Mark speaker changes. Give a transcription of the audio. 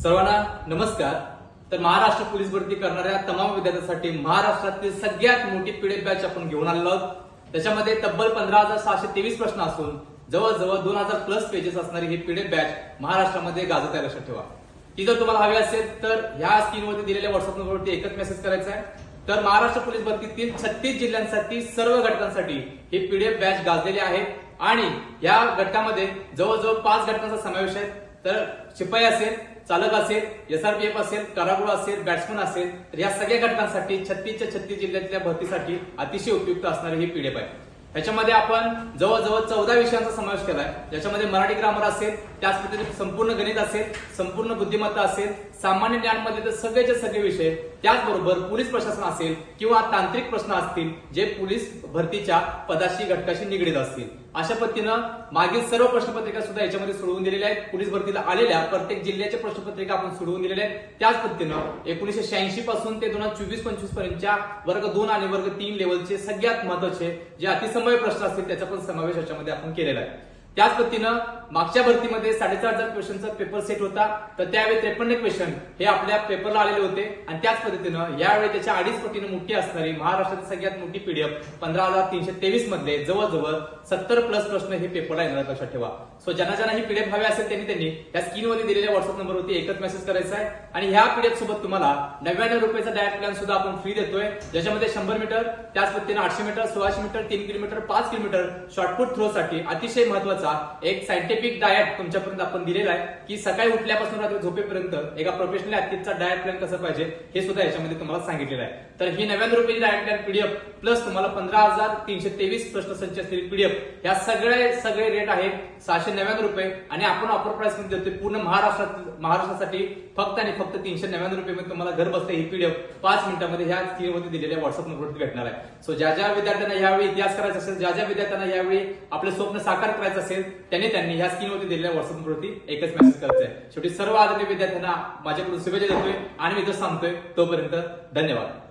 Speaker 1: सर्वांना नमस्कार। तर महाराष्ट्र पोलीस भरती करणाऱ्या तमाम विद्यार्थ्यांसाठी महाराष्ट्रातील सगळ्यात मोठी पीडीएफ बॅच आपण घेऊन आलेलो आहोत। त्याच्यामध्ये तब्बल 15,623 प्रश्न असून जवळजवळ 2000 प्लस पेजेस असणारी ही पीडीएफ बॅच महाराष्ट्रामध्ये गाजत आहे, लक्षात ठेवा। ती जर तुम्हाला हवी असेल तर ह्या स्क्रीनवरती दिलेल्या व्हॉट्सअप नंबरवरती एकच मेसेज करायचा आहे। तर महाराष्ट्र पोलीस भरतीतील 36 जिल्ह्यांसाठी सर्व घटकांसाठी ही पीडीएफ बॅच गाजलेली आहे आणि या घटकामध्ये जवळजवळ 5 घटकांचा समावेश आहे। तर शिपाई असेल, चालक असेल, एसआरपीएफ असेल, कारागृह असेल, बॅट्समन असेल, तर या सगळ्या घटकांसाठी 36च्या 36 जिल्ह्यातल्या भरतीसाठी अतिशय उपयुक्त असणारी ही पीडीएफ आहे। त्याच्यामध्ये आपण जवळजवळ 14 विषयांचा समावेश केलाय, ज्याच्यामध्ये मराठी ग्रामर असेल, त्याच पद्धतीने संपूर्ण गणित असेल, संपूर्ण बुद्धिमत्ता असेल, सामान्य ज्ञान मधले सगळेचे सगळे विषय, त्याचबरोबर पोलीस प्रशासन असेल किंवा तांत्रिक प्रश्न असतील जे पोलीस भरतीच्या पदाशी घटकाशी निगडीत असतील, अशा पद्धतीनं मागील सर्व प्रश्नपत्रिका सुद्धा याच्यामध्ये सोडवून दिलेल्या आहेत। पोलीस भरतीला आलेल्या प्रत्येक जिल्ह्याच्या प्रश्नपत्रिका आपण सोडवून दिलेल्या आहेत। त्याच पद्धतीनं 1986 पासून ते 2024-25 पर्यंतच्या वर्ग 2 आणि वर्ग 3 लेवलचे सगळ्यात महत्त्वाचे जे अतिसंभाव्य प्रश्न असतील त्याचा पण समावेश याच्यामध्ये आपण केलेला आहे। त्याच पद्धतीनं मागच्या भरतीमध्ये 4,500 क्वेश्चनचा पेपर सेट होता, तर त्यावेळी 53 क्वेश्चन हे आपल्या पेपरला आलेले होते आणि त्याच पद्धतीनं यावेळी त्याच्या 2.5 पटीने मोठी असणारी महाराष्ट्रातील सगळ्यात मोठी पीडीएफ 15,323 मध्ये जवळजवळ 70 प्लस प्रश्न हे पेपरला येणार, लक्षात ठेवा। सो ज्यांना ही पीडीएफ हवी असेल त्यांनी या स्क्रीनवरती दिलेल्या व्हॉट्सअप नंबरवरती एकच मेसेज करायचा आहे आणि ह्या पीडीएफ सोबत तुम्हाला 99 रुपयाचा डायट प्लॅन सुद्धा आपण फ्री देतोय, ज्याच्यामध्ये 100 मीटर, त्याच पद्धतीने 800 metre, 1600 metre, 3 kilometre, 5 kilometre shot put throw साठी अतिशय महत्वाचा एक सायंटिफिक डायट तुमच्यापर्यंत आपण दिलेला आहे की सकाळी उठल्यापासून रात्री झोपेपर्यंत एका प्रोफेशनल ऍथलीटचा डायट प्लॅन कसं पाहिजे हे सुद्धा याच्यामध्ये तुम्हाला सांगितलेलं आहे। तर ही 99 रुपयाची डायट प्लॅन पीडीएफ प्लस तुम्हाला 15,323 प्रश्नसंच असलेली पीडीएफ ह्या सगळे रेट आहेत 699 रुपये आणि आपण ऑफर प्राइस मध्ये देतोय पूर्ण महाराष्ट्रासाठी फक्त आणि फक्त 399 रुपये मध्ये तुम्हाला घर बसता ही पीडीएफ 5 मिनिटांमध्ये ह्या स्क्रीनवरती दिलेल्या व्हॉट्सअप नंबरवरती भेटणार आहे। सो ज्या विद्यार्थ्यांना यावेळी इतिहास करायचा असेल, ज्या विद्यार्थ्यांना यावेळी आपले स्वप्न साकार करायचं असेल त्यांनी ह्या स्क्रीनवरती दिलेल्या व्हॉट्सअप नंबरवरती एकच मेसेज करायचा आहे। शेवटी सर्व आदरणीय विद्यार्थ्यांना माझ्याकडून शुभेच्छा देतोय आणि मी तर सांगतोय तोपर्यंत धन्यवाद।